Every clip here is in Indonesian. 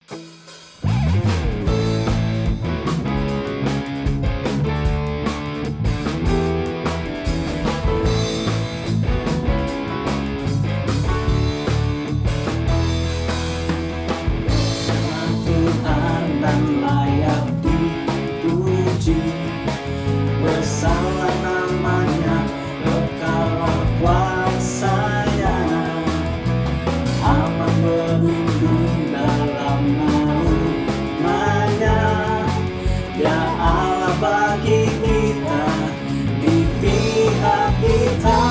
Tuhan dan layak dipuji, bersalah namanya, kekalah kuasanya, aman berlindung dalam naungannya. Dia Allah bagi kita, di pihak kita.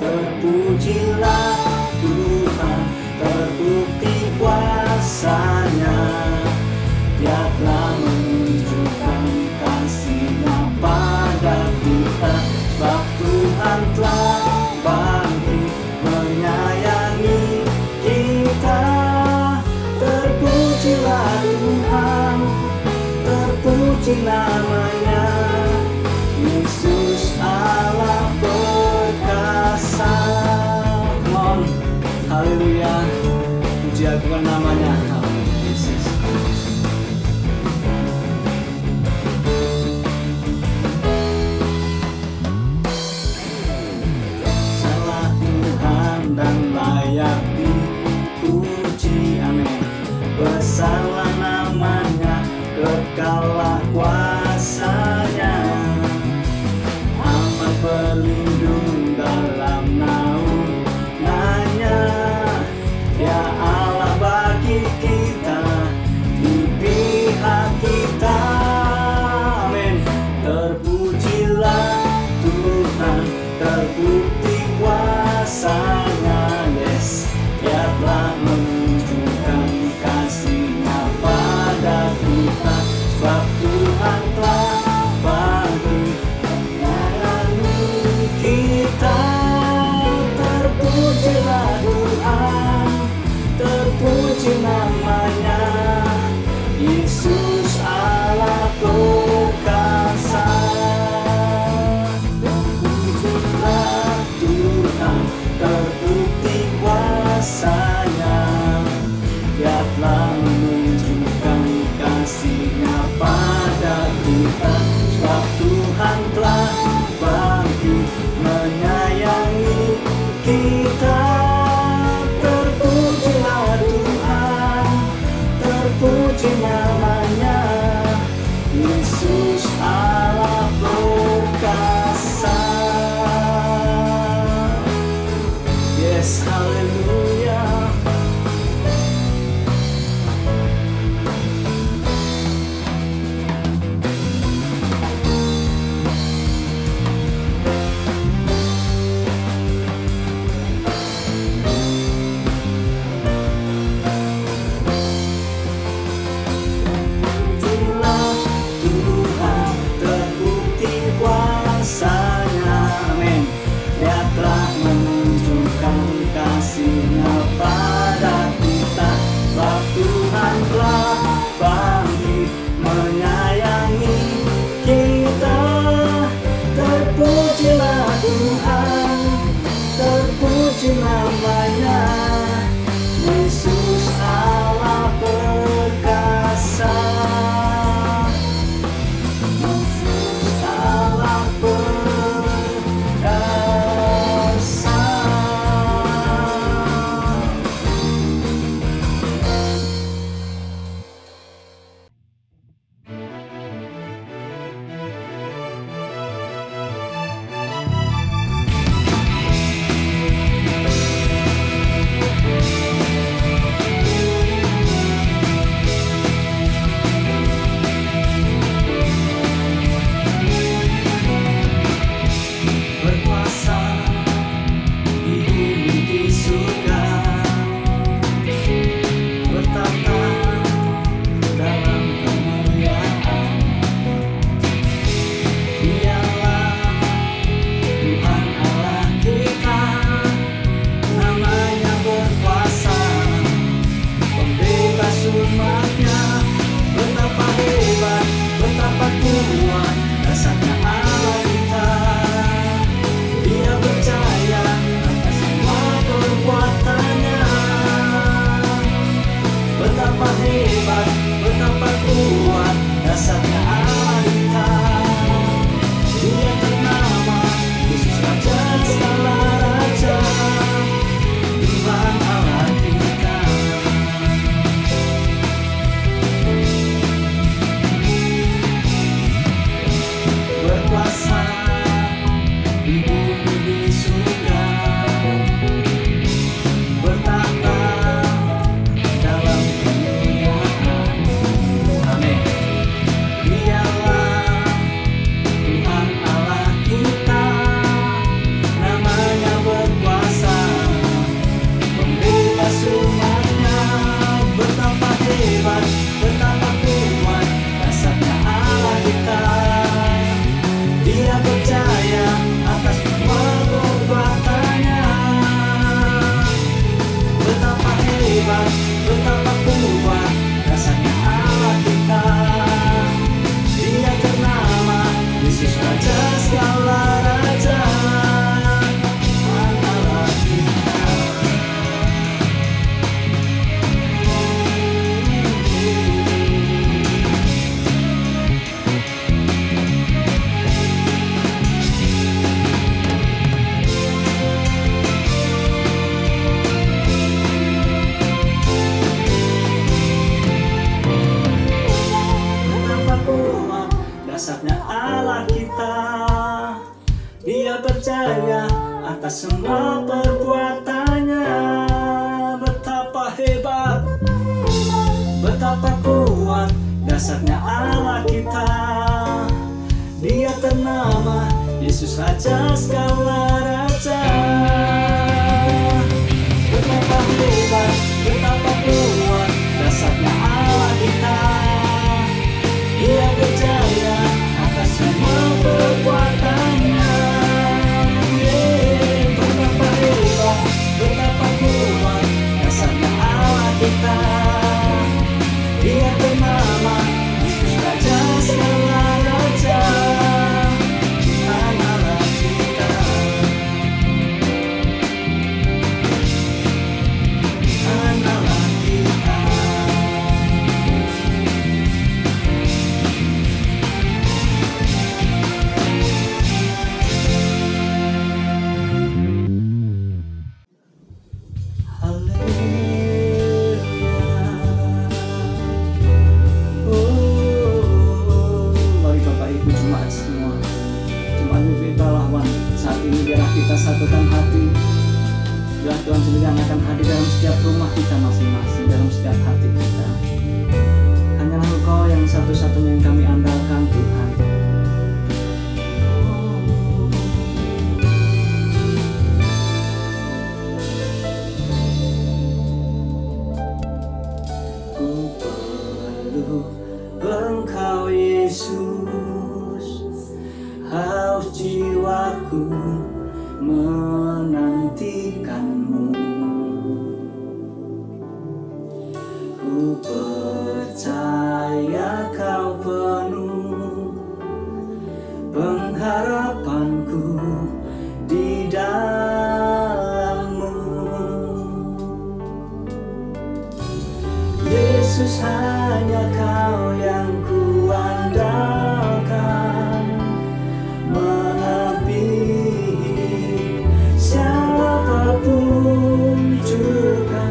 Terpujilah Tuhan, terbukti kuasanya. Dia telah menunjukkan kasih-Nya pada kita, sebab Tuhan telah bangkit menyayangi kita. Terpujilah Tuhan, terpuji namanya, Yesus Allah perkasa. Mohon, haleluya, puji agung namanya, Yesus. Salah Tuhan dan layak dipuji, amin. Bersalah namanya, kekalah kuasanya, amat berlindung dalam naungannya. Dia Allah bagi kita, di pihak kita, amin. Terpujilah Tuhan, terbukti kuasanya, yes. Dia telah menunjukkan kasih-Nya pada kita, sebab Tuhan telah bangkit menyayangi kita. Terpujilah Tuhan, terpuji namanya, Yesus Allah perkasa. Terpujilah Tuhan, terbukti kuasanya. Dia telah menunjukkan kasih-Nya pada kita, sebab Tuhan telah bangkit menyayangi kita. Terpujilah Tuhan, terpuji namanya, Yesus Allah perkasa. Yes, haleluya. Terpujilah Tuhan, terbukti kuasanya, amin. Dia telah menunjukkan kasih-Nya pada kita, sebab Tuhan telah bangkit menyayangi kita. Terpujilah Tuhan, terpuji namanya, Yesus Allah perkasa. Yesus Allah perkasa. atas semua perbuatannya. Betapa hebat, betapa kuat dasarnya Allah kita. Dia ternama Yesus Raja segala raja. Betapa hebat, betapa kuat dasarnya Allah kita. Dia berjaya atas semua perbuatannya. Betapa hebat, betapa kuat dasarnya Allah kita. Dia ternama Yesus Raja segala raja. Tuhan Allah kita, Tuhan Allah kita. Kita satukan hati. Biar Tuhan sendiri yang akan hadir dalam setiap rumah kita masing-masing, dalam setiap hati kita. Hanyalah Engkau yang satu-satunya yang kami andalkan, Tuhan. Ku perlu Engkau Yesus, haus jiwaku menantikanmu. Ku percaya Kau penuh pengharapanku di dalam-Mu. Yesus, hanya Kau yang kuandalkan, melebihi siapapun juga.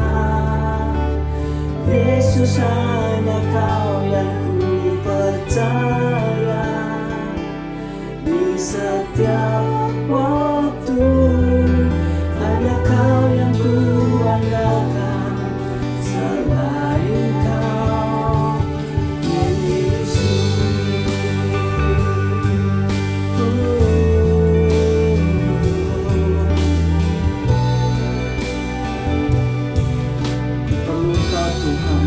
Yesus, hanya Kau yang ku percaya di setiap waktu. Hanya Kau yang ku andalkan, selain Kau, Yesus. Perlu Kau Tuhan,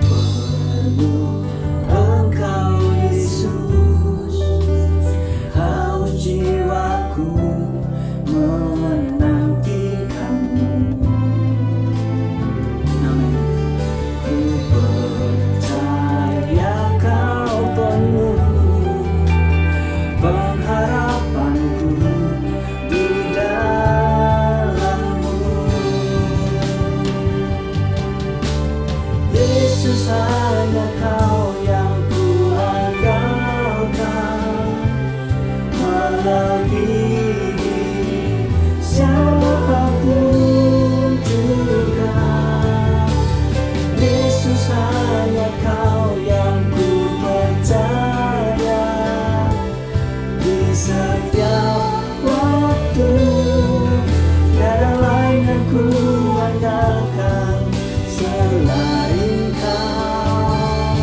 perlu Engkau Yesus, haus jiwaku menantikanmu. Amin. Ku percaya Kau penuh pengharapanku di dalam-Mu. Yesus, hanya Kau yang kuandalkan, melebihi siapapun juga. Yesus, hanya Kau yang ku percaya di setiap waktu. Tiada lain yang ku andalkan selain Kau.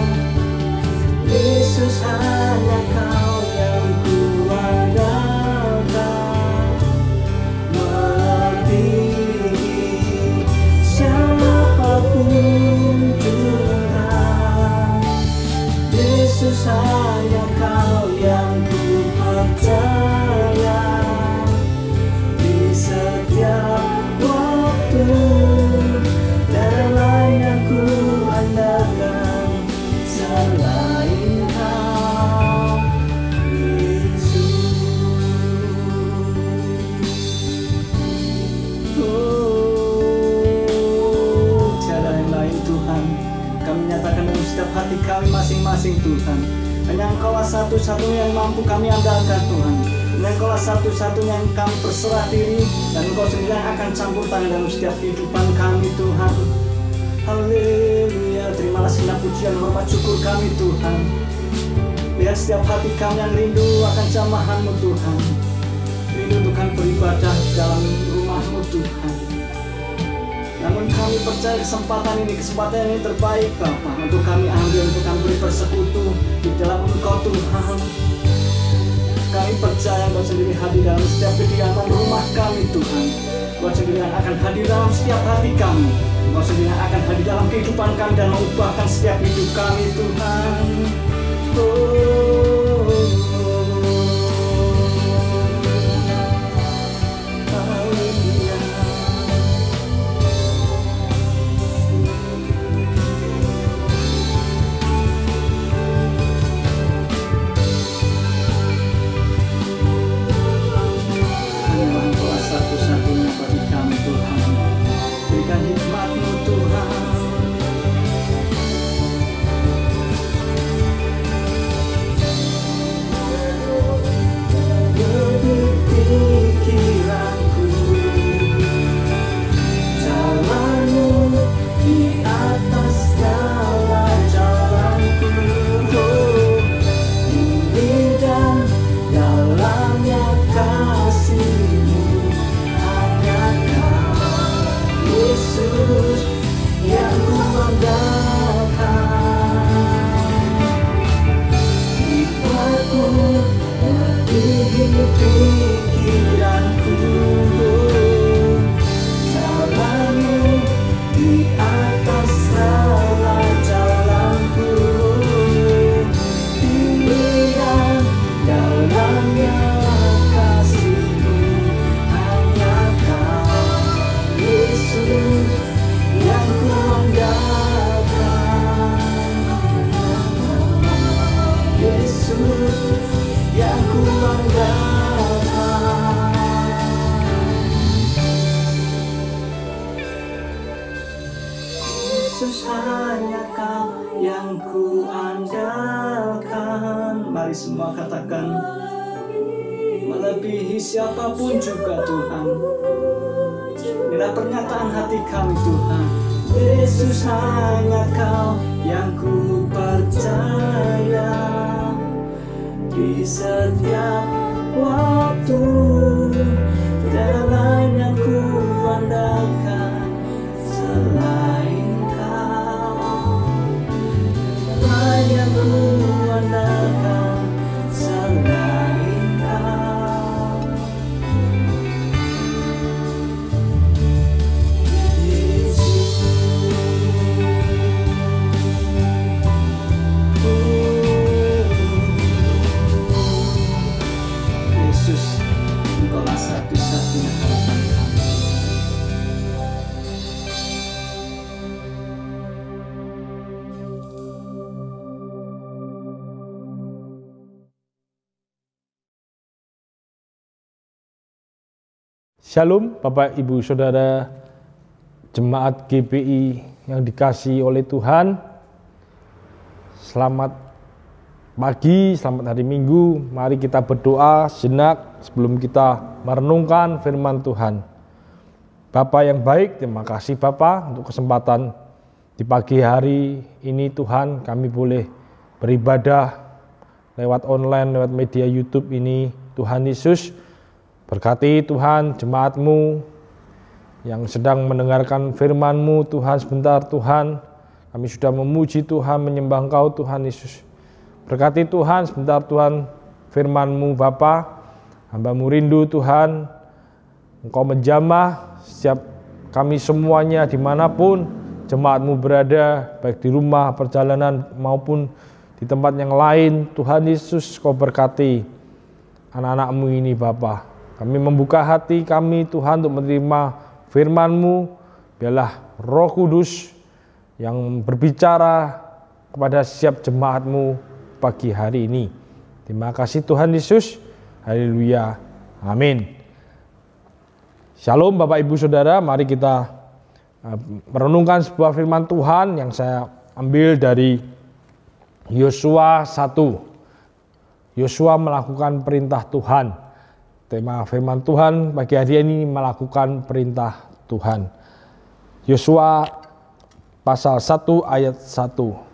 Yesus, hanya Kau yang ku andalkan, melebihi siapapun juga. Yesus, hanya Kau yang ku percaya di setiap waktu. Tiada lain yang ku andalkan selain Kau, Yesus. Tiada yang lain Tuhan. Kami nyatakan dalam setiap hati kami masing-masing Tuhan. Hanya Engkaulah satu-satunya yang mampu kami andalkan Tuhan. Hanya Engkaulah satu-satunya yang kami berserah diri, dan Engkau sendiri yang akan campur tangan dalam setiap kehidupan kami Tuhan. Haleluya. Terimalah segala pujian, hormat, syukur kami Tuhan. Lihat setiap hati kami yang rindu akan jamahan-Mu Tuhan. akan beribadah dalam rumah-Mu Tuhan. Namun kami percaya kesempatan ini terbaik Bapa, untuk kami ambil, untuk kami bersekutu di dalam Engkau Tuhan. Kami percaya Engkau sendiri hadir dalam setiap kediaman rumah kami Tuhan. Engkau sendiri akan hadir dalam setiap hati kami. Engkau sendiri akan hadir dalam kehidupan kami dan mengubahkan setiap hidup kami Tuhan. Yesus, hanya Kau yang ku andalkan. Mari semua katakan, melebihi siapapun juga Tuhan. Inilah pernyataan hati kami Tuhan. Yesus, hanya Kau yang ku percaya. Di setiap waktu tiada lain yang ku andalkan selain Kau. Lain yang ku andalkan selain Kau. Yesus, Engkaulah satu-satunya harapan kami. Shalom Bapak Ibu Saudara Jemaat GBI yang dikasihi oleh Tuhan. Selamat pagi, selamat hari Minggu. Mari kita berdoa sejenak sebelum kita merenungkan firman Tuhan. Bapa yang baik, terima kasih Bapa untuk kesempatan di pagi hari ini Tuhan kami boleh beribadah lewat online, lewat media YouTube ini. Tuhan Yesus, berkati Tuhan jemaat-Mu yang sedang mendengarkan firman-Mu Tuhan. Sebentar Tuhan, kami sudah memuji Tuhan, menyembah Engkau Tuhan Yesus. Berkati Tuhan sebentar Tuhan firman-Mu Bapa. Hamba-Mu rindu Tuhan, Engkau menjamah setiap kami semuanya dimanapun jemaat-Mu berada, baik di rumah, perjalanan maupun di tempat yang lain. Tuhan Yesus, Kau berkati anak-anak-Mu ini Bapa. Kami membuka hati kami Tuhan untuk menerima firman-Mu. Biarlah Roh Kudus yang berbicara kepada setiap jemaat-Mu pagi hari ini. Terima kasih Tuhan Yesus. Haleluya. Amin. Shalom Bapak Ibu Saudara. Mari kita merenungkan sebuah firman Tuhan yang saya ambil dari Yosua 1. Yosua melakukan perintah Tuhan. Tema firman Tuhan pagi hari ini melakukan perintah Tuhan. Yosua pasal 1 ayat 1.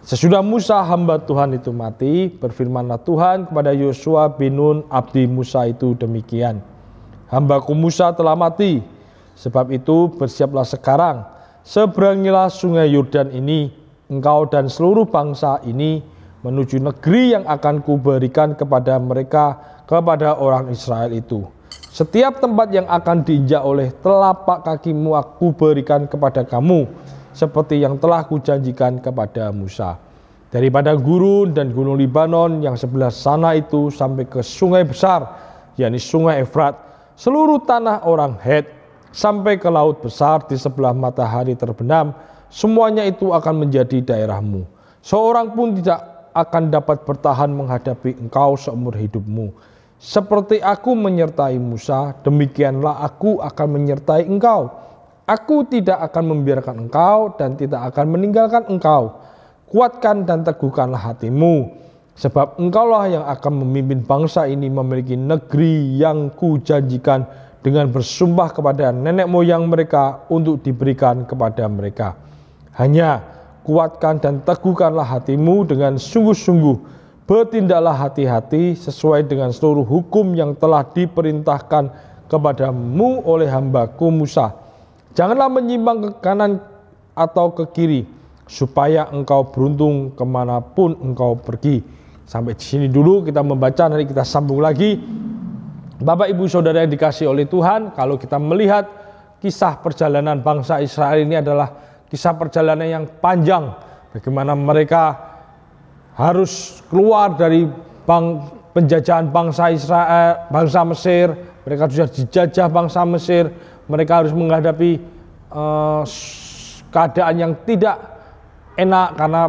Sesudah Musa hamba Tuhan itu mati, berfirmanlah Tuhan kepada Yosua bin Nun abdi Musa itu demikian. hambaku Musa telah mati. Sebab itu bersiaplah sekarang, seberangilah sungai Yordan ini, engkau dan seluruh bangsa ini, menuju negeri yang akan kuberikan kepada mereka, kepada orang Israel itu. Setiap tempat yang akan diinjak oleh telapak kakimu aku berikan kepada kamu, seperti yang telah kujanjikan kepada Musa. Dari padang gurun dan gunung Libanon yang sebelah sana itu sampai ke sungai besar, yakni sungai Efrat, seluruh tanah orang Het, sampai ke laut besar di sebelah matahari terbenam, semuanya itu akan menjadi daerahmu. Seorang pun tidak akan dapat bertahan menghadapi engkau seumur hidupmu. Seperti aku menyertai Musa, demikianlah aku akan menyertai engkau. Aku tidak akan membiarkan engkau dan tidak akan meninggalkan engkau. Kuatkan dan teguhkanlah hatimu, sebab engkaulah yang akan memimpin bangsa ini memiliki negeri yang kujanjikan dengan bersumpah kepada nenek moyang mereka untuk diberikan kepada mereka. Hanya kuatkan dan teguhkanlah hatimu dengan sungguh-sungguh, bertindaklah hati-hati sesuai dengan seluruh hukum yang telah diperintahkan kepadamu oleh hambaku Musa. Janganlah menyimpang ke kanan atau ke kiri, supaya engkau beruntung kemanapun engkau pergi. Sampai di sini dulu kita membaca, nanti kita sambung lagi. Bapak Ibu Saudara yang dikasihi oleh Tuhan, kalau kita melihat kisah perjalanan bangsa Israel ini adalah kisah perjalanan yang panjang. Bagaimana mereka harus keluar dari penjajahan bangsa Israel, bangsa Mesir. Mereka sudah dijajah bangsa Mesir. Mereka harus menghadapi keadaan yang tidak enak, karena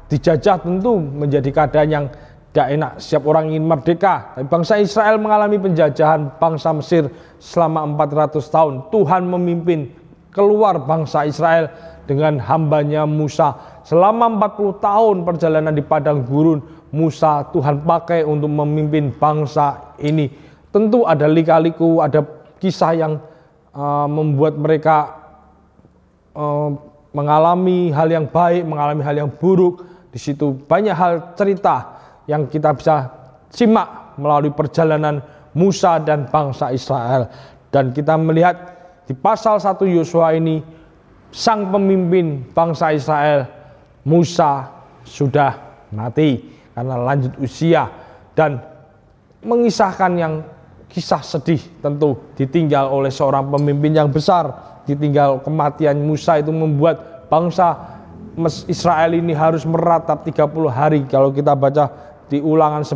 dijajah tentu menjadi keadaan yang tidak enak. Setiap orang ingin merdeka. Tapi bangsa Israel mengalami penjajahan bangsa Mesir selama 400 tahun. Tuhan memimpin keluar bangsa Israel dengan hambanya Musa. Selama 40 tahun perjalanan di padang gurun, Musa Tuhan pakai untuk memimpin bangsa ini. Tentu ada lika-liku, ada kisah yang membuat mereka mengalami hal yang baik, mengalami hal yang buruk. Di situ banyak hal cerita yang kita bisa simak melalui perjalanan Musa dan bangsa Israel. Dan kita melihat di pasal 1 Yosua ini, sang pemimpin bangsa Israel, Musa, sudah mati karena lanjut usia, dan mengisahkan yang kisah sedih tentu, ditinggal oleh seorang pemimpin yang besar. Ditinggal kematian Musa itu membuat bangsa Israel ini harus meratap 30 hari. Kalau kita baca di Ulangan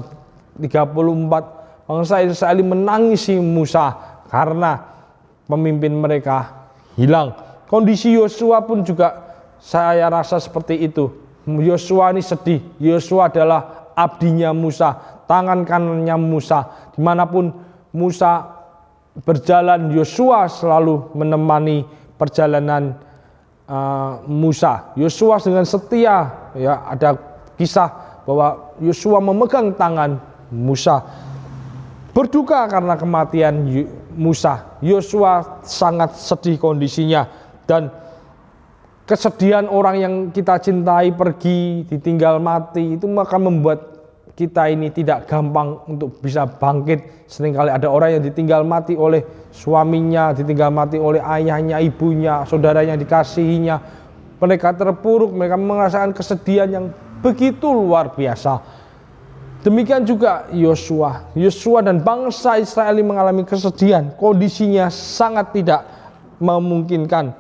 34, bangsa Israel menangisi Musa karena pemimpin mereka hilang. Kondisi Yosua pun juga saya rasa seperti itu. Yosua ini sedih. Yosua adalah abdinya Musa, tangan kanannya Musa. Dimanapun Musa berjalan, Yosua selalu menemani perjalanan Musa. Yosua dengan setia, ya, ada kisah bahwa Yosua memegang tangan Musa. Berduka karena kematian Musa. Yosua sangat sedih kondisinya, dan kesedihan orang yang kita cintai pergi, ditinggal mati, itu akan membuat kita ini tidak gampang untuk bisa bangkit. Seringkali ada orang yang ditinggal mati oleh suaminya, ditinggal mati oleh ayahnya, ibunya, saudara yang dikasihinya. Mereka terpuruk, mereka merasakan kesedihan yang begitu luar biasa. Demikian juga Yosua. Yosua dan bangsa Israel mengalami kesedihan. Kondisinya sangat tidak memungkinkan.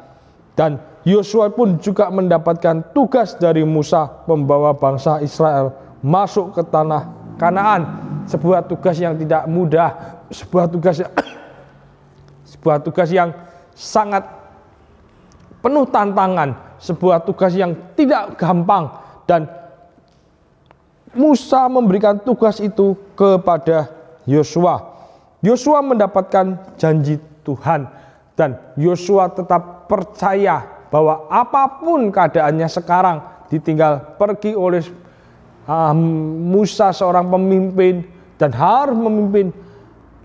Dan Yosua pun juga mendapatkan tugas dari Musa membawa bangsa Israel masuk ke tanah Kanaan. Sebuah tugas yang tidak mudah, sebuah tugas yang sangat penuh tantangan, sebuah tugas yang tidak gampang. Dan Musa memberikan tugas itu kepada Yosua. Yosua mendapatkan janji Tuhan, dan Yosua tetap percaya bahwa apapun keadaannya sekarang, ditinggal pergi oleh Musa seorang pemimpin dan harus memimpin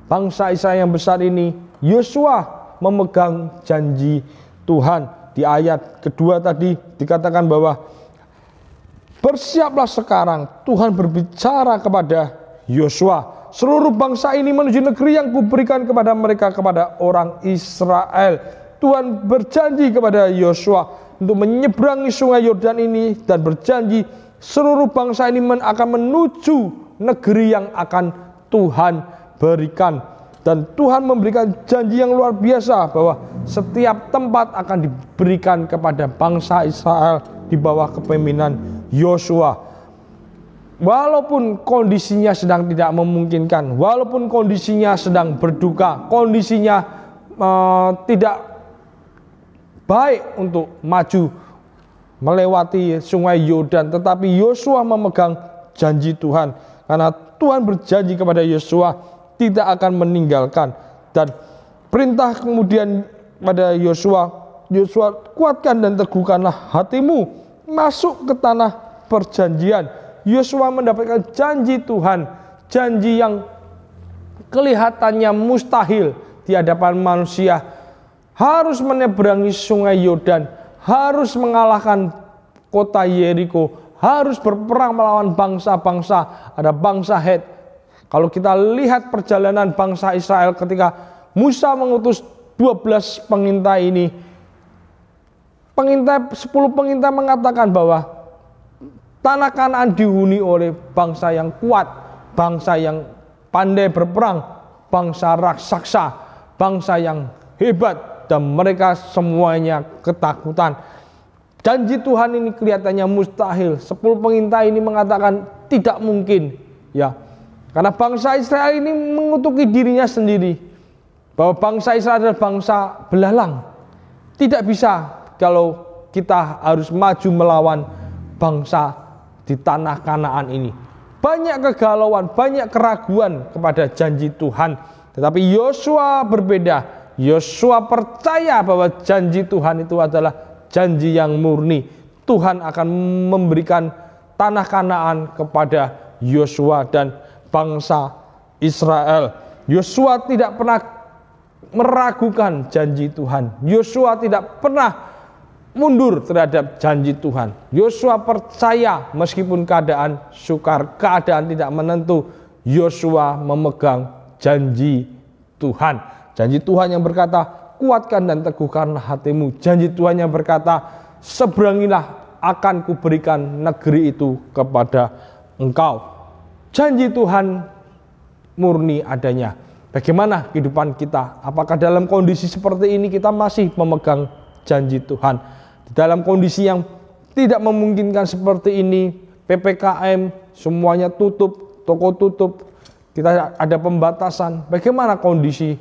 bangsa Israel yang besar ini, Yosua memegang janji Tuhan. Di ayat kedua tadi dikatakan bahwa bersiaplah sekarang, Tuhan berbicara kepada Yosua, seluruh bangsa ini menuju negeri yang kuberikan kepada mereka, kepada orang Israel. Tuhan berjanji kepada Yosua untuk menyeberangi sungai Yordan ini dan berjanji seluruh bangsa ini akan menuju negeri yang akan Tuhan berikan. Dan Tuhan memberikan janji yang luar biasa bahwa setiap tempat akan diberikan kepada bangsa Israel di bawah kepemimpinan Yosua. Walaupun kondisinya sedang tidak memungkinkan, walaupun kondisinya sedang berduka, kondisinya tidak baik untuk maju melewati sungai Yordan, tetapi Yosua memegang janji Tuhan, karena Tuhan berjanji kepada Yosua tidak akan meninggalkan. Dan perintah kemudian pada Yosua, kuatkan dan teguhkanlah hatimu, masuk ke tanah perjanjian. Yosua mendapatkan janji Tuhan, janji yang kelihatannya mustahil di hadapan manusia. Harus menyeberangi sungai Yordan, harus mengalahkan kota Yeriko, harus berperang melawan bangsa-bangsa. Ada bangsa Het. Kalau kita lihat perjalanan bangsa Israel ketika Musa mengutus 12 pengintai ini, 10 pengintai mengatakan bahwa tanah Kanaan dihuni oleh bangsa yang kuat, bangsa yang pandai berperang, bangsa raksasa, bangsa yang hebat, dan mereka semuanya ketakutan. Janji Tuhan ini kelihatannya mustahil. 10 pengintai ini mengatakan tidak mungkin, ya. Karena bangsa Israel ini mengutuki dirinya sendiri bahwa bangsa Israel adalah bangsa belalang. Tidak bisa kalau kita harus maju melawan bangsa di tanah Kanaan ini. Banyak kegalauan, banyak keraguan kepada janji Tuhan. Tetapi Yosua berbeda. Yosua percaya bahwa janji Tuhan itu adalah janji yang murni. Tuhan akan memberikan tanah Kanaan kepada Yosua dan bangsa Israel. Yosua tidak pernah meragukan janji Tuhan. Yosua tidak pernah mundur terhadap janji Tuhan. Yosua percaya meskipun keadaan sukar, keadaan tidak menentu, Yosua memegang janji Tuhan. Janji Tuhan yang berkata, kuatkan dan teguhkanlah hatimu. Janji Tuhan yang berkata, seberangilah, akan kuberikan negeri itu kepada engkau. Janji Tuhan murni adanya. Bagaimana kehidupan kita? Apakah dalam kondisi seperti ini kita masih memegang janji Tuhan? Di dalam kondisi yang tidak memungkinkan seperti ini, PPKM, semuanya tutup, toko tutup, kita ada pembatasan. Bagaimana kondisi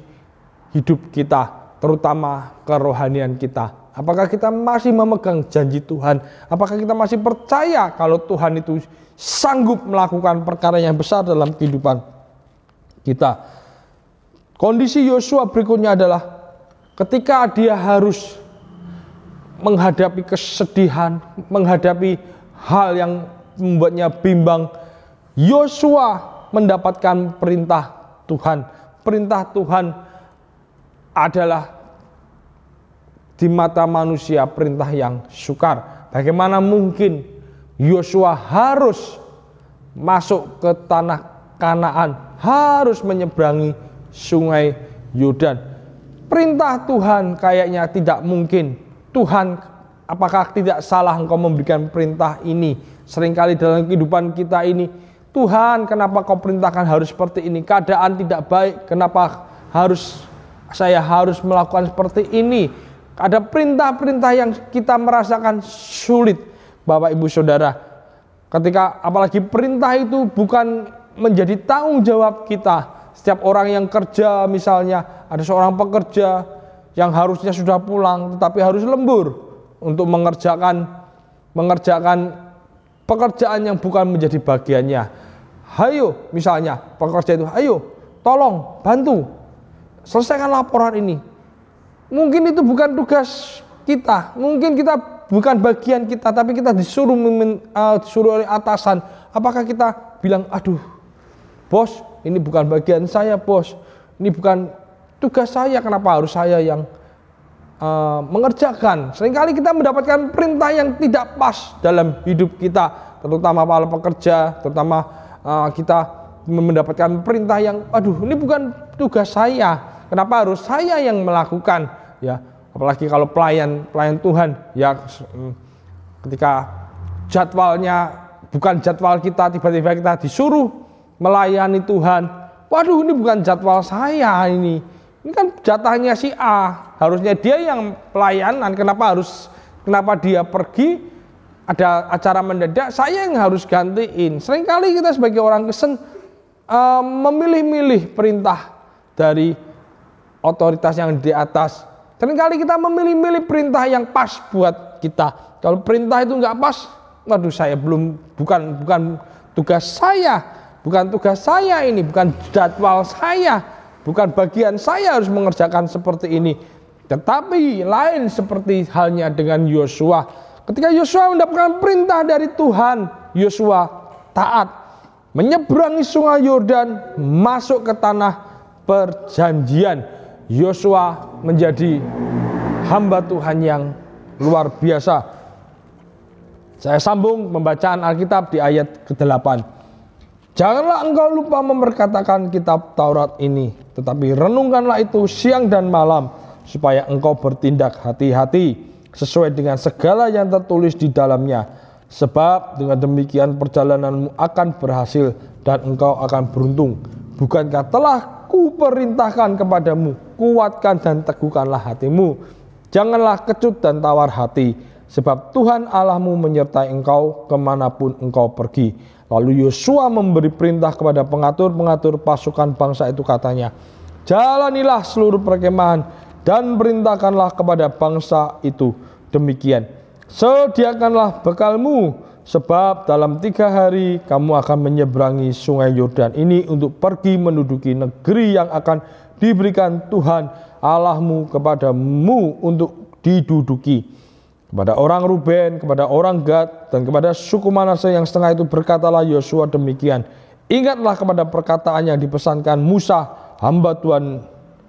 hidup kita, terutama kerohanian kita? Apakah kita masih memegang janji Tuhan? Apakah kita masih percaya kalau Tuhan itu sanggup melakukan perkara yang besar dalam kehidupan kita? Kondisi Yosua berikutnya adalah ketika dia harus menghadapi kesedihan, menghadapi hal yang membuatnya bimbang, Yosua mendapatkan perintah Tuhan. Perintah Tuhan adalah di mata manusia perintah yang sukar. Bagaimana mungkin Yosua harus masuk ke tanah Kanaan, harus menyeberangi sungai Yordan? Perintah Tuhan kayaknya tidak mungkin. Tuhan, apakah tidak salah engkau memberikan perintah ini? Seringkali dalam kehidupan kita ini, Tuhan, kenapa kau perintahkan harus seperti ini? Keadaan tidak baik, kenapa saya harus melakukan seperti ini? Ada perintah-perintah yang kita merasakan sulit, Bapak Ibu Saudara. Ketika apalagi perintah itu bukan menjadi tanggung jawab kita. Setiap orang yang kerja, misalnya ada seorang pekerja yang harusnya sudah pulang tetapi harus lembur untuk mengerjakan pekerjaan yang bukan menjadi bagiannya. Hayo, misalnya pekerja itu, ayo tolong bantu selesaikan laporan ini. Mungkin itu bukan tugas kita, mungkin kita bukan bagian kita, tapi kita disuruh oleh atasan. Apakah kita bilang, aduh bos, ini bukan bagian saya bos, ini bukan tugas saya, kenapa harus saya yang mengerjakan? Seringkali kita mendapatkan perintah yang tidak pas dalam hidup kita, terutama para pekerja, terutama kita mendapatkan perintah yang, aduh ini bukan tugas saya, kenapa harus saya yang melakukan, ya. Apalagi kalau pelayan Tuhan, ya, ketika jadwalnya bukan jadwal kita, tiba-tiba kita disuruh melayani Tuhan, waduh ini bukan jadwal saya ini kan jatahnya si A, harusnya dia yang pelayanan, kenapa dia pergi, ada acara mendadak, saya yang harus gantiin. Seringkali kita sebagai orang Kristen memilih-milih perintah dari otoritas yang di atas. Seringkali kita memilih-milih perintah yang pas buat kita. Kalau perintah itu nggak pas, waduh saya bukan tugas saya, ini, bukan jadwal saya, bukan bagian saya harus mengerjakan seperti ini. Tetapi lain seperti halnya dengan Yosua. Ketika Yosua mendapatkan perintah dari Tuhan, Yosua taat, menyeberangi sungai Yordan, masuk ke tanah perjanjian. Yosua menjadi hamba Tuhan yang luar biasa. Saya sambung pembacaan Alkitab di ayat ke-8. Janganlah engkau lupa memperkatakan kitab Taurat ini, tetapi renungkanlah itu siang dan malam, supaya engkau bertindak hati-hati sesuai dengan segala yang tertulis di dalamnya. Sebab dengan demikian perjalananmu akan berhasil dan engkau akan beruntung. Bukankah telah kuperintahkan kepadamu, kuatkan dan teguhkanlah hatimu. Janganlah kecut dan tawar hati, sebab Tuhan Allahmu menyertai engkau kemanapun engkau pergi. Lalu Yosua memberi perintah kepada pengatur-pengatur pasukan bangsa itu, katanya, jalanilah seluruh perkemahan dan perintahkanlah kepada bangsa itu demikian. Sediakanlah bekalmu, sebab dalam 3 hari kamu akan menyeberangi sungai Yordan ini untuk pergi menduduki negeri yang akan diberikan Tuhan Allahmu kepadamu untuk diduduki. Kepada orang Ruben, kepada orang Gad, dan kepada suku Manase yang setengah itu berkatalah Yosua demikian. Ingatlah kepada perkataan yang dipesankan Musa, hamba Tuhan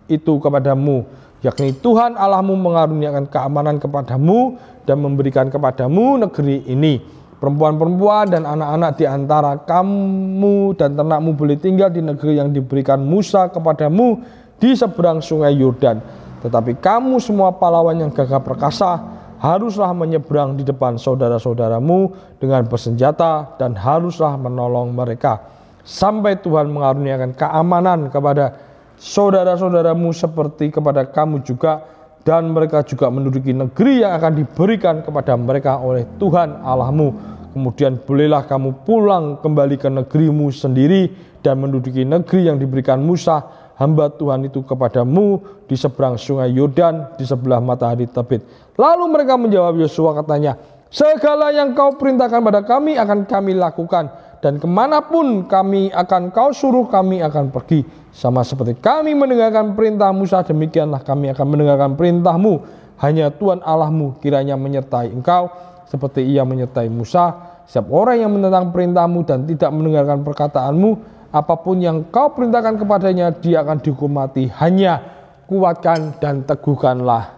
itu kepadamu, yakni Tuhan Allahmu mengaruniakan keamanan kepadamu dan memberikan kepadamu negeri ini. Perempuan-perempuan dan anak-anak di antara kamu dan ternakmu boleh tinggal di negeri yang diberikan Musa kepadamu di seberang sungai Yordan. Tetapi kamu semua pahlawan yang gagah perkasa haruslah menyeberang di depan saudara-saudaramu dengan bersenjata dan haruslah menolong mereka sampai Tuhan mengaruniakan keamanan kepada saudara-saudaramu seperti kepada kamu juga, dan mereka juga menduduki negeri yang akan diberikan kepada mereka oleh Tuhan Allahmu. Kemudian bolehlah kamu pulang kembali ke negerimu sendiri dan menduduki negeri yang diberikan Musa hamba Tuhan itu kepadamu di seberang sungai Yordan di sebelah matahari terbit. Lalu mereka menjawab Yosua, katanya, segala yang kau perintahkan pada kami akan kami lakukan, dan kemanapun kau suruh kami akan pergi. Sama seperti kami mendengarkan perintah Musa, demikianlah kami akan mendengarkan perintahmu. Hanya Tuhan Allahmu kiranya menyertai engkau seperti ia menyertai Musa. Setiap orang yang menentang perintahmu dan tidak mendengarkan perkataanmu, apapun yang kau perintahkan kepadanya, dia akan dihukum mati. Hanya kuatkan dan teguhkanlah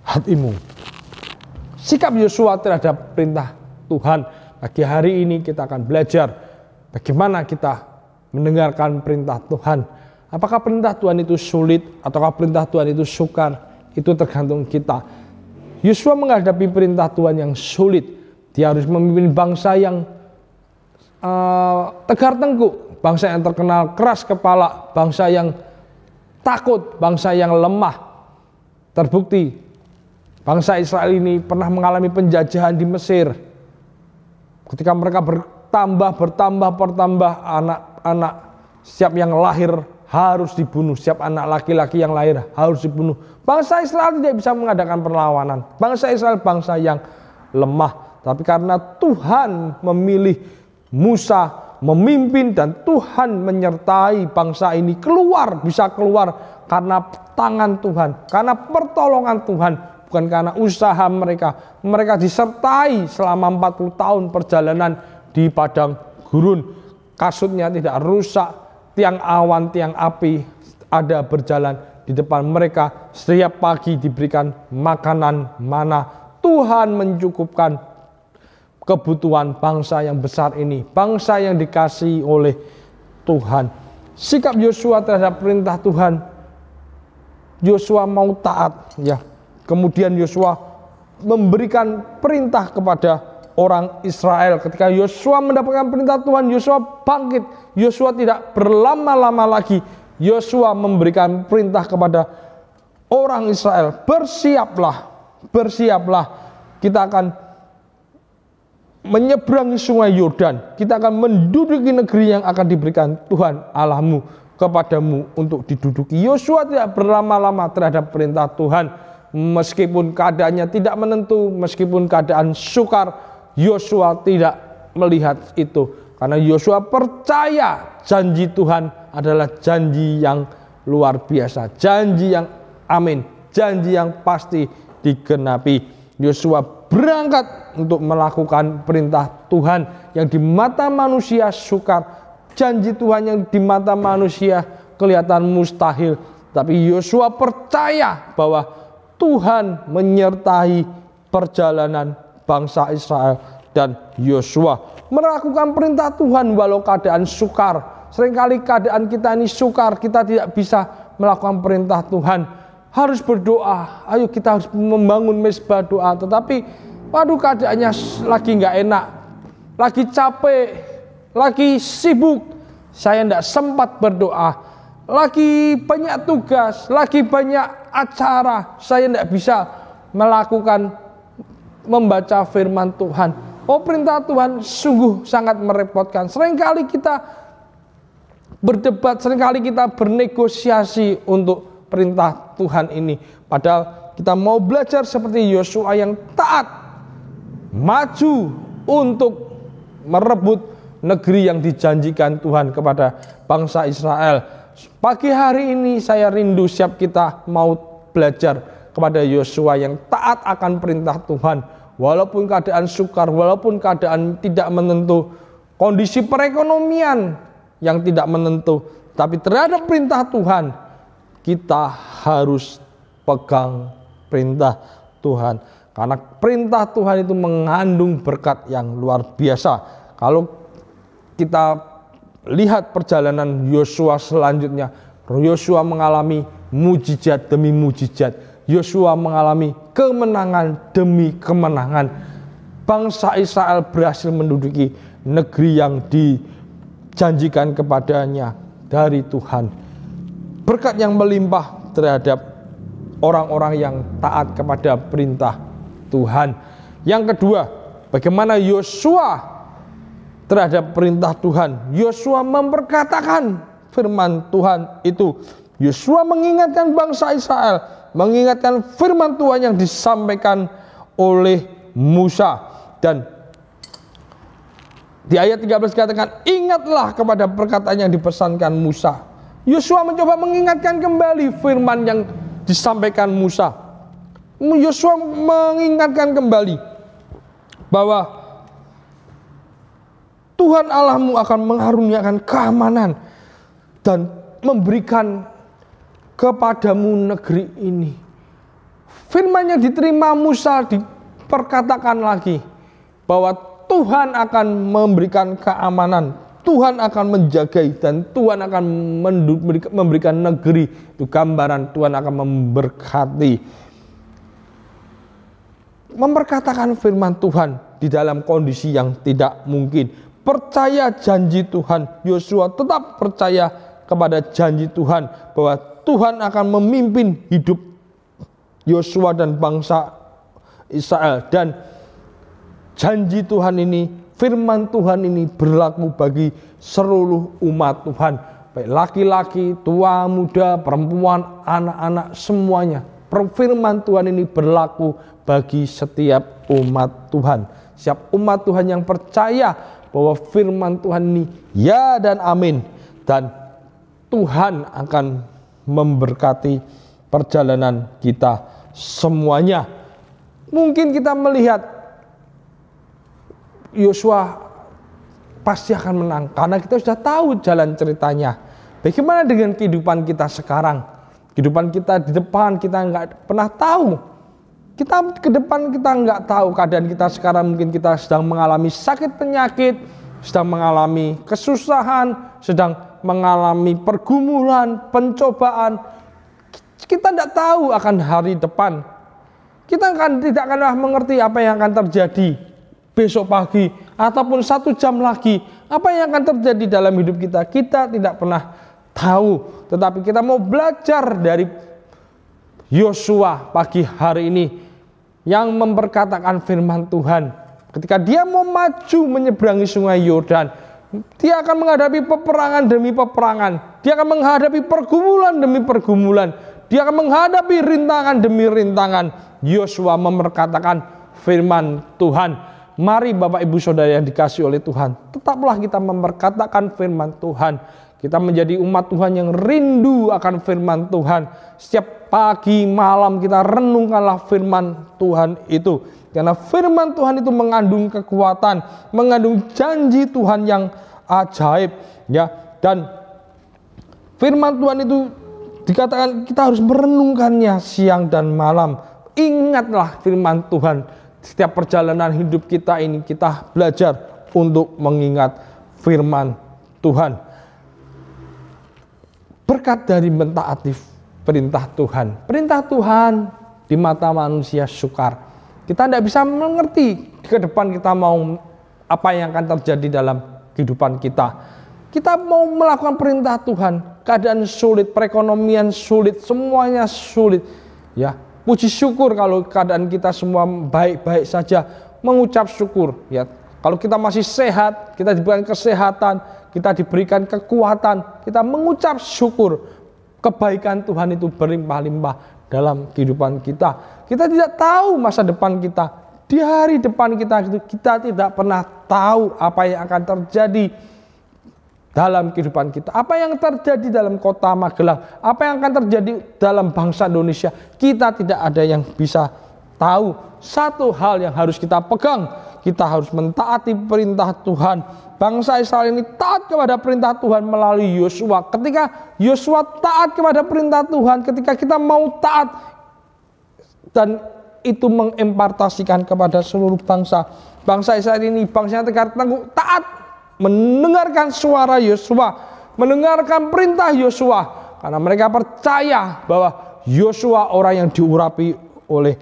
hatimu. Sikap Yosua terhadap perintah Tuhan. Pagi hari ini kita akan belajar bagaimana kita mendengarkan perintah Tuhan. Apakah perintah Tuhan itu sulit ataukah perintah Tuhan itu sukar? Itu tergantung kita. Yosua menghadapi perintah Tuhan yang sulit. Dia harus memimpin bangsa yang tegar tengkuk, bangsa yang terkenal keras kepala, bangsa yang takut, bangsa yang lemah. Terbukti bangsa Israel ini pernah mengalami penjajahan di Mesir. Ketika mereka bertambah, anak-anak setiap yang lahir harus dibunuh, setiap anak laki-laki yang lahir harus dibunuh. Bangsa Israel tidak bisa mengadakan perlawanan. Bangsa Israel bangsa yang lemah. Tapi karena Tuhan memilih Musa memimpin dan Tuhan menyertai bangsa ini bisa keluar karena tangan Tuhan, karena pertolongan Tuhan. Bukan karena usaha mereka. Mereka disertai selama 40 tahun perjalanan di padang gurun. Kasutnya tidak rusak, tiang awan, tiang api ada berjalan di depan mereka. Setiap pagi diberikan makanan mana. Tuhan mencukupkan kebutuhan bangsa yang besar ini. Bangsa yang dikasihi oleh Tuhan. Sikap Yosua terhadap perintah Tuhan, Yosua mau taat, ya. Kemudian Yosua memberikan perintah kepada orang Israel. Ketika Yosua mendapatkan perintah Tuhan, Yosua bangkit. Yosua tidak berlama-lama lagi. Yosua memberikan perintah kepada orang Israel, bersiaplah, bersiaplah. Kita akan menyeberangi sungai Yordan. Kita akan menduduki negeri yang akan diberikan Tuhan Allahmu kepadamu untuk diduduki. Yosua tidak berlama-lama terhadap perintah Tuhan. Meskipun keadaannya tidak menentu, meskipun keadaan sukar, Yosua tidak melihat itu. Karena Yosua percaya janji Tuhan adalah janji yang luar biasa, janji yang amin, janji yang pasti digenapi. Yosua berangkat untuk melakukan perintah Tuhan yang di mata manusia sukar, janji Tuhan yang di mata manusia kelihatan mustahil. Tapi Yosua percaya bahwa Tuhan menyertai perjalanan bangsa Israel, dan Yosua melakukan perintah Tuhan walau keadaan sukar. Seringkali keadaan kita ini sukar, kita tidak bisa melakukan perintah Tuhan. Harus berdoa, ayo kita harus membangun mezbah doa. Tetapi waduh keadaannya lagi nggak enak, lagi capek, lagi sibuk, saya tidak sempat berdoa. Lagi banyak tugas, lagi banyak acara, saya tidak bisa melakukan membaca firman Tuhan. Oh, perintah Tuhan sungguh sangat merepotkan. Seringkali kita berdebat, seringkali kita bernegosiasi untuk perintah Tuhan ini. Padahal kita mau belajar seperti Yosua yang taat, maju untuk merebut negeri yang dijanjikan Tuhan kepada bangsa Israel. Pagi hari ini saya rindu siap kita mau belajar kepada Yosua yang taat akan perintah Tuhan. Walaupun keadaan sukar, walaupun keadaan tidak menentu, kondisi perekonomian yang tidak menentu, tapi terhadap perintah Tuhan, kita harus pegang perintah Tuhan. Karena perintah Tuhan itu mengandung berkat yang luar biasa. Kalau kita lihat perjalanan Yosua selanjutnya, Yosua mengalami mujizat demi mujizat. Yosua mengalami kemenangan demi kemenangan. Bangsa Israel berhasil menduduki negeri yang dijanjikan kepadanya dari Tuhan. Berkat yang melimpah terhadap orang-orang yang taat kepada perintah Tuhan. Yang kedua, bagaimana Yosua terhadap perintah Tuhan. Yosua memperkatakan firman Tuhan itu. Yosua mengingatkan bangsa Israel, mengingatkan firman Tuhan yang disampaikan oleh Musa. Dan di ayat 13 dikatakan, ingatlah kepada perkataan yang dipesankan Musa. Yosua mencoba mengingatkan kembali firman yang disampaikan Musa. Yosua mengingatkan kembali bahwa Tuhan Allahmu akan mengaruniakan keamanan dan memberikan kepadamu negeri ini. Firman yang diterima Musa diperkatakan lagi bahwa Tuhan akan memberikan keamanan, Tuhan akan menjagai, dan Tuhan akan memberikan negeri. Itu gambaran Tuhan akan memberkati. Memperkatakan firman Tuhan di dalam kondisi yang tidak mungkin. Percaya janji Tuhan. Yosua tetap percaya kepada janji Tuhan bahwa Tuhan akan memimpin hidup Yosua dan bangsa Israel. Dan janji Tuhan ini, firman Tuhan ini berlaku bagi seluruh umat Tuhan. Baik laki-laki, tua, muda, perempuan, anak-anak, semuanya. Firman Tuhan ini berlaku bagi setiap umat Tuhan. Setiap umat Tuhan yang percaya bahwa firman Tuhan ini ya dan amin. Dan Tuhan akan memberkati perjalanan kita semuanya. Mungkin kita melihat Yosua pasti akan menang karena kita sudah tahu jalan ceritanya. Bagaimana dengan kehidupan kita sekarang? Kehidupan kita di depan kita nggak pernah tahu. Kita ke depan kita nggak tahu keadaan kita sekarang. Mungkin kita sedang mengalami sakit penyakit, sedang mengalami kesusahan, sedang mengalami pergumulan, pencobaan. Kita tidak tahu akan hari depan. Kita tidak akan mengerti apa yang akan terjadi besok pagi ataupun 1 jam lagi. Apa yang akan terjadi dalam hidup kita, kita tidak pernah tahu. Tetapi kita mau belajar dari Yosua pagi hari ini yang memperkatakan firman Tuhan. Ketika dia mau maju menyeberangi sungai Yordan, dia akan menghadapi peperangan demi peperangan. Dia akan menghadapi pergumulan demi pergumulan. Dia akan menghadapi rintangan demi rintangan. Yosua memperkatakan firman Tuhan. Mari Bapak Ibu Saudara yang dikasihi oleh Tuhan, tetaplah kita memperkatakan firman Tuhan. Kita menjadi umat Tuhan yang rindu akan firman Tuhan. Setiap pagi malam kita renungkanlah firman Tuhan itu. Karena firman Tuhan itu mengandung kekuatan, mengandung janji Tuhan yang ajaib, ya. Dan firman Tuhan itu dikatakan kita harus merenungkannya siang dan malam. Ingatlah firman Tuhan. Setiap perjalanan hidup kita ini kita belajar untuk mengingat firman Tuhan. Berkat dari mentaati perintah Tuhan. Perintah Tuhan di mata manusia sukar. Kita tidak bisa mengerti ke depan kita mau apa yang akan terjadi dalam kehidupan kita. Kita mau melakukan perintah Tuhan, keadaan sulit, perekonomian sulit, semuanya sulit. Ya, puji syukur kalau keadaan kita semua baik-baik saja, mengucap syukur. Ya, kalau kita masih sehat, kita diberikan kesehatan, kita diberikan kekuatan, kita mengucap syukur. Kebaikan Tuhan itu berlimpah-limpah dalam kehidupan kita. Kita tidak tahu masa depan kita. Di hari depan kita tidak pernah tahu apa yang akan terjadi dalam kehidupan kita. Apa yang terjadi dalam kota Magelang, apa yang akan terjadi dalam bangsa Indonesia, kita tidak ada yang bisa tahu. Satu hal yang harus kita pegang, kita harus mentaati perintah Tuhan. Bangsa Israel ini taat kepada perintah Tuhan melalui Yosua. Ketika Yosua taat kepada perintah Tuhan, ketika kita mau taat dan itu mengimpartasikan kepada seluruh bangsa. Bangsa Israel ini bangsa yang tegar tangguh, taat, mendengarkan suara Yosua, mendengarkan perintah Yosua, karena mereka percaya bahwa Yosua orang yang diurapi oleh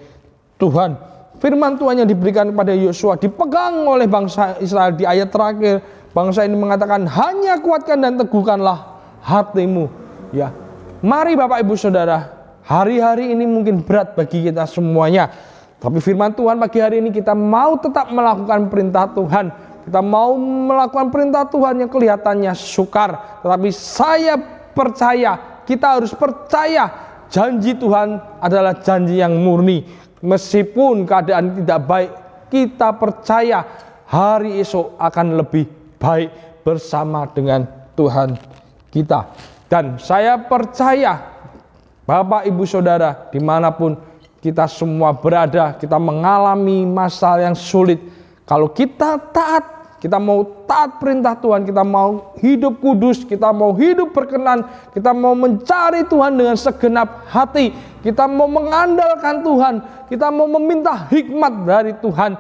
Tuhan. Firman Tuhan yang diberikan kepada Yosua dipegang oleh bangsa Israel di ayat terakhir. Bangsa ini mengatakan, hanya kuatkan dan teguhkanlah hatimu. Ya, mari Bapak Ibu Saudara, hari-hari ini mungkin berat bagi kita semuanya. Tapi firman Tuhan pagi hari ini kita mau tetap melakukan perintah Tuhan. Kita mau melakukan perintah Tuhan yang kelihatannya sukar. Tetapi saya percaya, kita harus percaya janji Tuhan adalah janji yang murni. Meskipun keadaan tidak baik, kita percaya hari esok akan lebih baik bersama dengan Tuhan kita. Dan saya percaya Bapak Ibu Saudara dimanapun kita semua berada, kita mengalami masalah yang sulit. Kalau kita taat, kita mau taat perintah Tuhan, kita mau hidup kudus, kita mau hidup berkenan, kita mau mencari Tuhan dengan segenap hati, kita mau mengandalkan Tuhan, kita mau meminta hikmat dari Tuhan,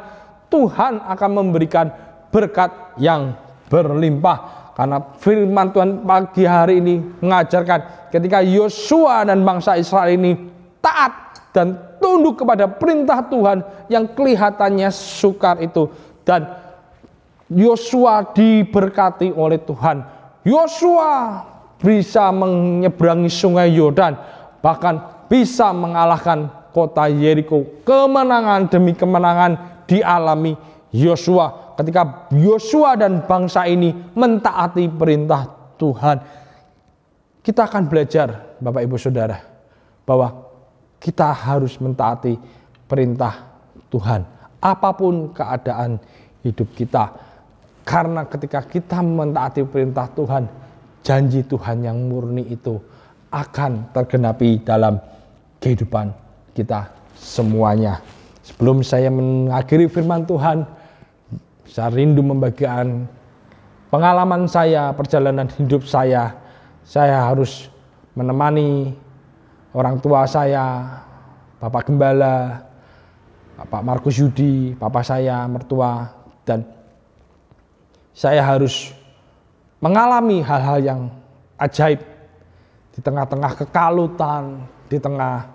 Tuhan akan memberikan berkat yang berlimpah. Karena firman Tuhan pagi hari ini mengajarkan ketika Yosua dan bangsa Israel ini taat dan tunduk kepada perintah Tuhan yang kelihatannya sukar itu, dan Yosua diberkati oleh Tuhan. Yosua bisa menyeberangi sungai Yordan, bahkan bisa mengalahkan kota Yeriko. Kemenangan demi kemenangan dialami Yosua ketika Yosua dan bangsa ini mentaati perintah Tuhan. Kita akan belajar Bapak Ibu Saudara bahwa kita harus mentaati perintah Tuhan apapun keadaan hidup kita. Karena ketika kita mentaati perintah Tuhan, janji Tuhan yang murni itu akan tergenapi dalam kehidupan kita semuanya. Sebelum saya mengakhiri firman Tuhan, saya rindu membagikan pengalaman saya, perjalanan hidup saya. Saya harus menemani orang tua saya, Bapak Gembala, Bapak Markus Yudi, Bapak saya, mertua, dan saya harus mengalami hal-hal yang ajaib. Di tengah-tengah kekalutan, di tengah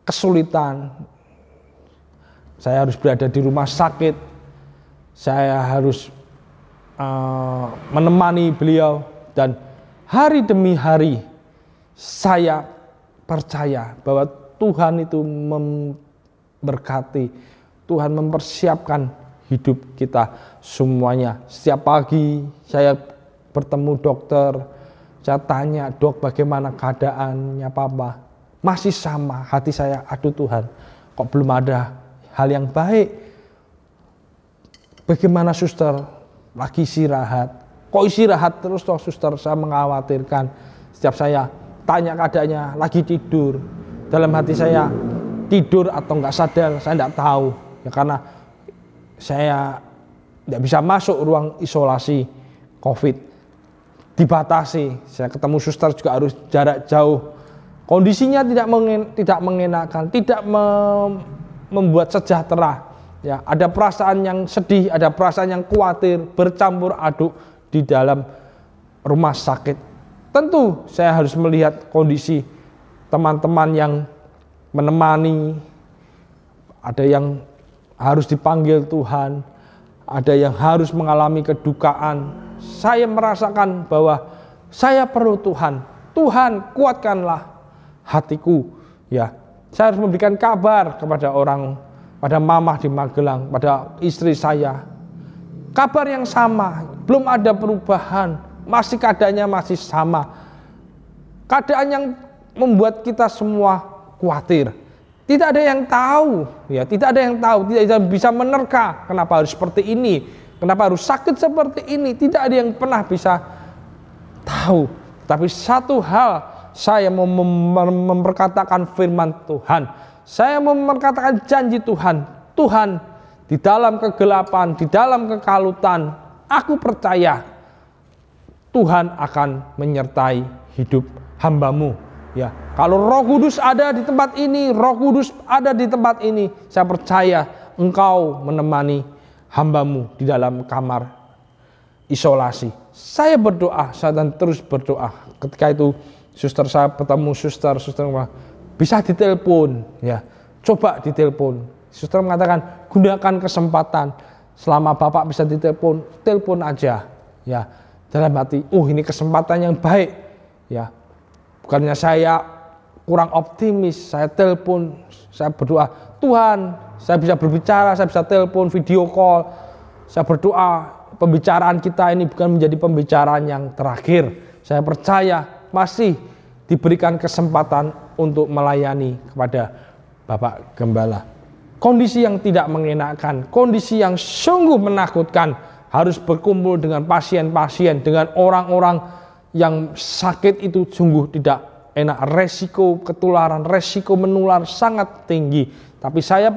kesulitan, saya harus berada di rumah sakit, saya harus menemani beliau, dan hari demi hari saya percaya bahwa Tuhan itu memberkati, Tuhan mempersiapkan hidup kita semuanya. Setiap pagi saya bertemu dokter, saya tanya, "Dok, bagaimana keadaannya Papa?" Masih sama, hati saya, aduh Tuhan, kok belum ada hal yang baik. Bagaimana suster? Lagi istirahat. Kok istirahat terus toh suster? Saya mengkhawatirkan. Setiap saya tanya keadaannya, lagi tidur. Dalam hati saya, tidur atau enggak sadar, saya enggak tahu. Ya karena saya enggak bisa masuk ruang isolasi COVID. Dibatasi, saya ketemu suster juga harus jarak jauh. Kondisinya tidak mengenakan, tidak membuat sejahtera. Ya, ada perasaan yang sedih, ada perasaan yang khawatir, bercampur aduk di dalam rumah sakit. Tentu saya harus melihat kondisi teman-teman yang menemani, ada yang harus dipanggil Tuhan, ada yang harus mengalami kedukaan. Saya merasakan bahwa saya perlu Tuhan. Tuhan, kuatkanlah hatiku. Ya, saya harus memberikan kabar kepada orang, pada mamah di Magelang, pada istri saya. Kabar yang sama, belum ada perubahan, masih keadaannya masih sama. Keadaan yang membuat kita semua khawatir. Tidak ada yang tahu, ya, tidak ada yang tahu, tidak bisa menerka kenapa harus seperti ini. Kenapa harus sakit seperti ini? Tidak ada yang pernah bisa tahu. Tapi satu hal, saya mau memperkatakan firman Tuhan. Saya mau memperkatakan janji Tuhan. Tuhan, di dalam kegelapan, di dalam kekalutan, aku percaya Tuhan akan menyertai hidup hamba-Mu. Ya, kalau Roh Kudus ada di tempat ini, Roh Kudus ada di tempat ini, saya percaya Engkau menemani hamba-Mu di dalam kamar isolasi. Saya berdoa, saya dan terus berdoa. Ketika itu suster saya bertemu suster bisa ditelepon, ya, coba ditelepon. Suster mengatakan, gunakan kesempatan selama Bapak bisa ditelepon, telepon aja, ya. Dalam hati, ini kesempatan yang baik, ya. Bukannya saya kurang optimis, saya telepon, saya berdoa, Tuhan, saya bisa berbicara, saya bisa telepon, video call. Saya berdoa pembicaraan kita ini bukan menjadi pembicaraan yang terakhir. Saya percaya masih diberikan kesempatan untuk melayani kepada Bapak Gembala. Kondisi yang tidak mengenakan, kondisi yang sungguh menakutkan, harus berkumpul dengan pasien-pasien, dengan orang-orang yang sakit itu sungguh tidak enak. Resiko ketularan, resiko menular sangat tinggi. Tapi saya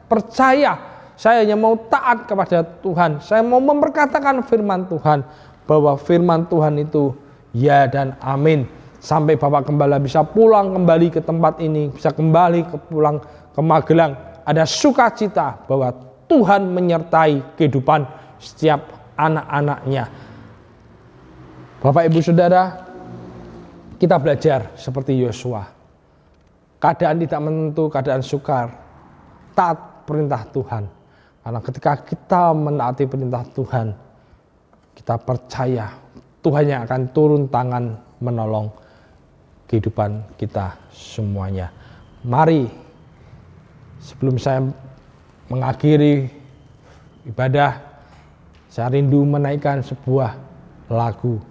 percaya, saya hanya mau taat kepada Tuhan. Saya mau memperkatakan firman Tuhan, bahwa firman Tuhan itu ya dan amin. Sampai Bapak Gembala bisa pulang kembali ke tempat ini, bisa kembali pulang ke Magelang. Ada sukacita bahwa Tuhan menyertai kehidupan setiap anak-anaknya. Bapak Ibu Saudara, kita belajar seperti Yosua. Keadaan tidak menentu, keadaan sukar. Taat perintah Tuhan. Karena ketika kita menaati perintah Tuhan, kita percaya Tuhan yang akan turun tangan menolong kehidupan kita semuanya. Mari, sebelum saya mengakhiri ibadah, saya rindu menaikkan sebuah lagu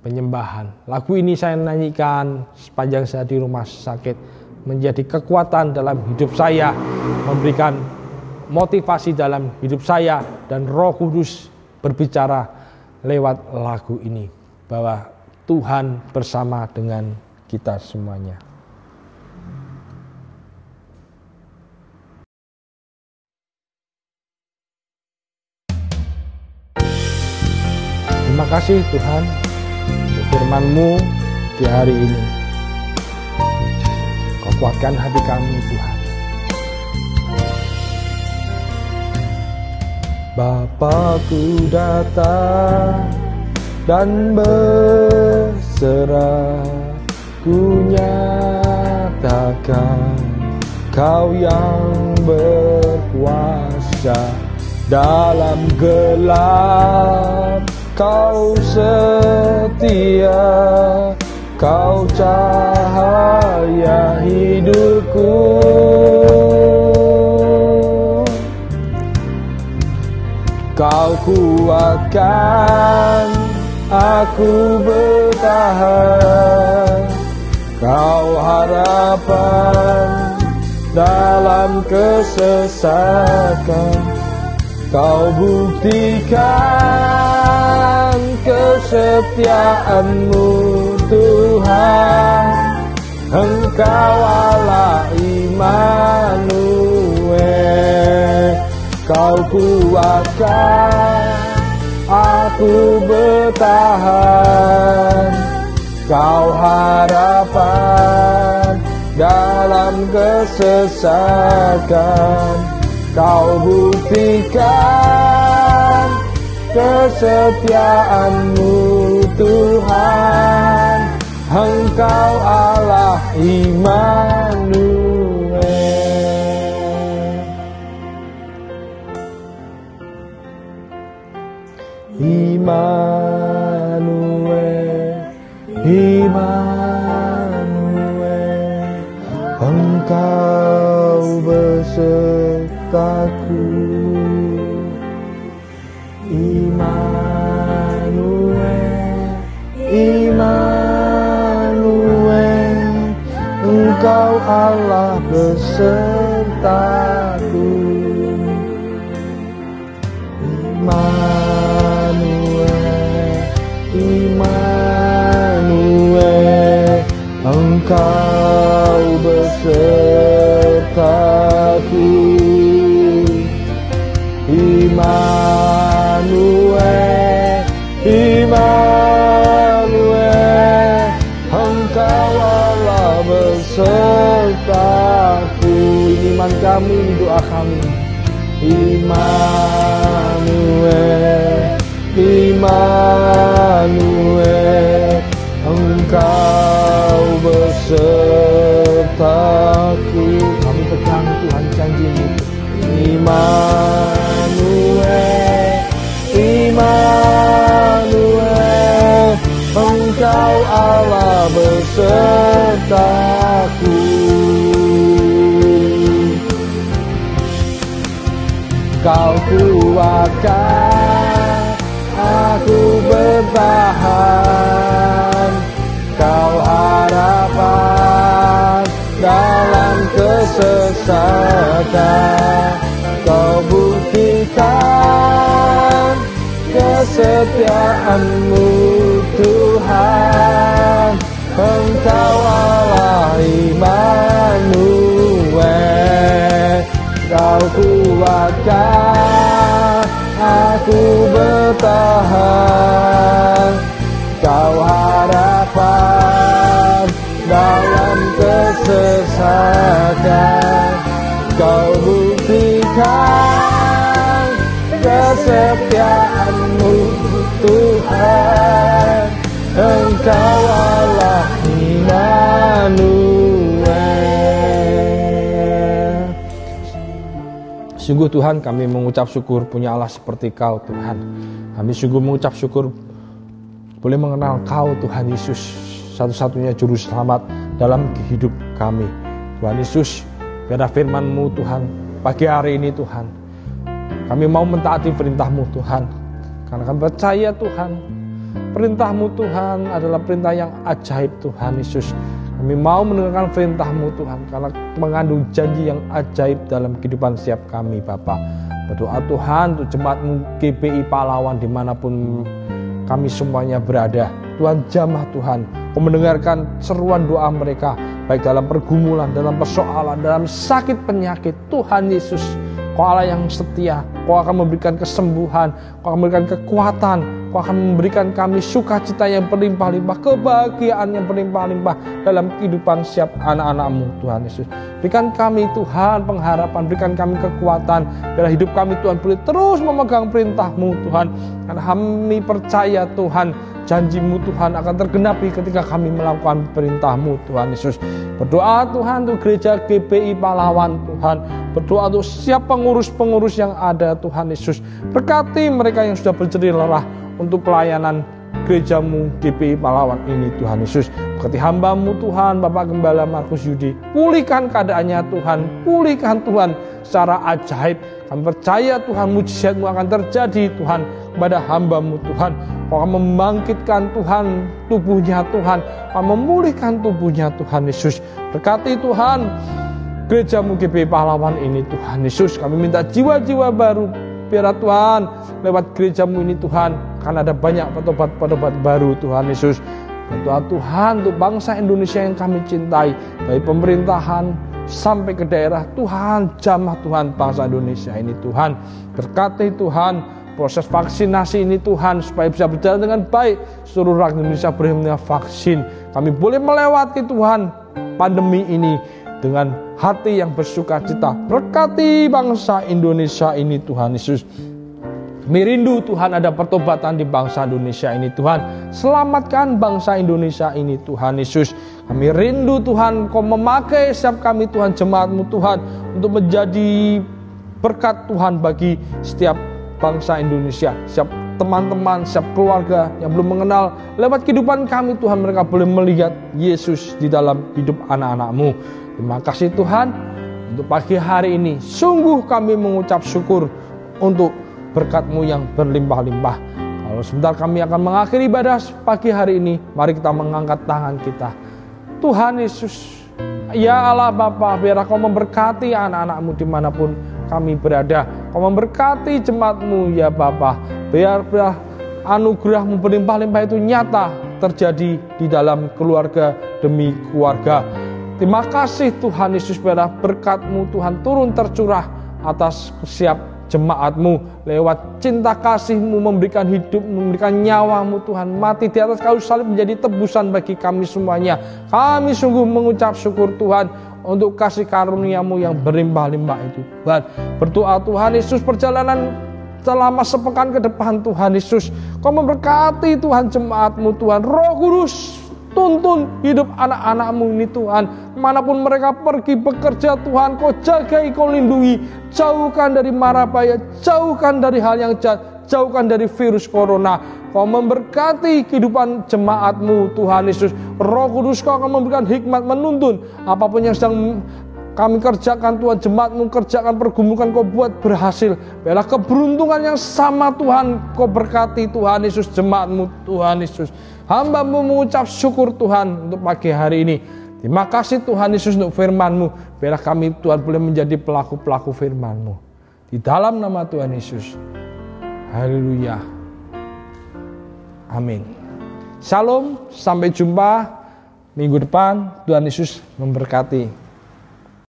penyembahan. Lagu ini saya nyanyikan sepanjang saya di rumah sakit, menjadi kekuatan dalam hidup saya, memberikan motivasi dalam hidup saya, dan Roh Kudus berbicara lewat lagu ini bahwa Tuhan bersama dengan kita semuanya. Terima kasih Tuhan untuk firman-Mu di hari ini. Kau kuatkan hati kami Tuhan. Bapa, ku datang dan berserah berserah, ku nyatakan Kau yang berkuasa. Dalam gelap Kau setia, Kau cahaya hidupku. Kau kuatkan aku bertahan, Kau harapan dalam kesesakan. Kau buktikan kesetiaan-Mu Tuhan, Engkau Allah Immanuel. Kau kuatkan aku bertahan, Kau harapan dalam kesesakan. Kau buktikan kesetiaan-Mu Tuhan, Engkau Allah Immanuel. Immanuel, Immanuel, Engkau besertaku. Immanuel, Immanuel, Engkau Allah besertaku. Immanuel, Immanuel, Engkau besertaku. Immanuel, Immanuel, Engkau Allah besertaku. Ini iman kami, ini doa kami. Immanuel, Immanuel, Engkau besertaku. Kami pegang Tuhan janji-Mu. Immanuel, Immanuel, Engkau Allah besertaku. Kau kuatkan aku bertahan, Kau harapan dalam kesesatan. Kau buktikan kesetiaan-Mu Tuhan, Engkau Allah Immanuel. Kau kuatkan aku bertahan, Kau harapan dalam kesesatan. Kau buktikan kesetiaan-Mu Tuhan, Engkau Allah Immanuel. Sungguh Tuhan, kami mengucap syukur punya Allah seperti Kau Tuhan. Kami sungguh mengucap syukur boleh mengenal Kau Tuhan Yesus, satu-satunya juru selamat dalam hidup kami. Tuhan Yesus, biarlah firman-Mu Tuhan pagi hari ini Tuhan, kami mau mentaati perintah-Mu Tuhan, karena kami percaya Tuhan, perintah-Mu Tuhan adalah perintah yang ajaib Tuhan Yesus. Kami mau mendengarkan perintah-Mu Tuhan, karena mengandung janji yang ajaib dalam kehidupan setiap kami Bapa. Berdoa Tuhan untuk jemaat-Mu GPI Pahlawan dimanapun kami semuanya berada. Tuhan jamah Tuhan, Kau mendengarkan seruan doa mereka, baik dalam pergumulan, dalam persoalan, dalam sakit penyakit. Tuhan Yesus, Kau Allah yang setia, Kau akan memberikan kesembuhan, Kau akan memberikan kekuatan, Kau akan memberikan kami sukacita yang berlimpah-limpah, kebahagiaan yang berlimpah-limpah dalam kehidupan setiap anak-anak-Mu Tuhan Yesus. Berikan kami Tuhan pengharapan, berikan kami kekuatan, biar hidup kami Tuhan boleh terus memegang perintah-Mu Tuhan. Karena kami percaya Tuhan, janji-Mu Tuhan akan tergenapi ketika kami melakukan perintah-Mu Tuhan Yesus. Berdoa Tuhan untuk gereja GPI Pahlawan Tuhan. Berdoa untuk setiap pengurus-pengurus yang ada Tuhan Yesus. Berkati mereka yang sudah berjerih lelah untuk pelayanan gereja-Mu GPI Pahlawan ini Tuhan Yesus. Berkati hamba-Mu Tuhan, Bapak Gembala Markus Yudi. Pulihkan keadaannya Tuhan, pulihkan Tuhan secara ajaib. Kami percaya Tuhan mujizat-Mu akan terjadi Tuhan kepada hamba-Mu Tuhan. Kau akan membangkitkan Tuhan tubuhnya Tuhan, akan memulihkan tubuhnya Tuhan Yesus. Berkati Tuhan gereja-Mu GPI Pahlawan ini Tuhan Yesus. Kami minta jiwa-jiwa baru. Biar Tuhan lewat gereja-Mu ini Tuhan akan ada banyak petobat-petobat baru Tuhan Yesus. Berdoa Tuhan untuk bangsa Indonesia yang kami cintai, dari pemerintahan sampai ke daerah Tuhan, jamah Tuhan bangsa Indonesia ini Tuhan. Berkati Tuhan proses vaksinasi ini Tuhan supaya bisa berjalan dengan baik. Seluruh rakyat Indonesia berhenti vaksin. Kami boleh melewati Tuhan pandemi ini dengan hati yang bersuka cita. Berkati bangsa Indonesia ini Tuhan Yesus. Kami rindu Tuhan ada pertobatan di bangsa Indonesia ini Tuhan. Selamatkan bangsa Indonesia ini Tuhan Yesus. Kami rindu Tuhan Kau memakai setiap kami Tuhan, jemaat-Mu Tuhan, untuk menjadi berkat Tuhan bagi setiap bangsa Indonesia, setiap teman-teman, setiap keluarga yang belum mengenal. Lewat kehidupan kami Tuhan, mereka boleh melihat Yesus di dalam hidup anak-anak-Mu. Terima kasih Tuhan untuk pagi hari ini. Sungguh kami mengucap syukur untuk berkat-Mu yang berlimpah-limpah. Kalau sebentar kami akan mengakhiri ibadah pagi hari ini, mari kita mengangkat tangan kita. Tuhan Yesus, ya Allah Bapa, biarlah Kau memberkati anak-anak-Mu dimanapun kami berada. Kau memberkati jemaat-Mu ya Bapa. Biar anugerah-Mu berlimpah-limpah itu nyata terjadi di dalam keluarga demi keluarga. Terima kasih Tuhan Yesus, biarlah berkat-Mu Tuhan turun tercurah atas setiap jemaat-Mu. Lewat cinta kasih-Mu memberikan hidup, memberikan nyawa-Mu Tuhan. Mati di atas kayu salib menjadi tebusan bagi kami semuanya. Kami sungguh mengucap syukur Tuhan untuk kasih karunia-Mu yang berlimpah-limpah itu Tuhan. Berdoa Tuhan Yesus perjalanan selama sepekan ke depan Tuhan Yesus. Kau memberkati Tuhan jemaat-Mu Tuhan. Roh Kudus tuntun hidup anak-anak-Mu ini Tuhan. Manapun mereka pergi bekerja Tuhan, Kau jagai, Kau lindungi. Jauhkan dari mara bahaya, jauhkan dari hal yang jahat, jauhkan dari virus corona. Kau memberkati kehidupan jemaat-Mu Tuhan Yesus. Roh Kudus Kau akan memberikan hikmat menuntun apapun yang sedang kami kerjakan Tuhan, jemaat-Mu kerjakan, pergumulan Kau buat berhasil. Biarlah keberuntungan yang sama Tuhan Kau berkati Tuhan Yesus jemaat-Mu Tuhan Yesus. Hamba-Mu mengucap syukur Tuhan untuk pagi hari ini. Terima kasih Tuhan Yesus untuk firman-Mu. Biarlah kami Tuhan boleh menjadi pelaku-pelaku firman-Mu. Di dalam nama Tuhan Yesus. Haleluya. Amin. Shalom, sampai jumpa minggu depan. Tuhan Yesus memberkati.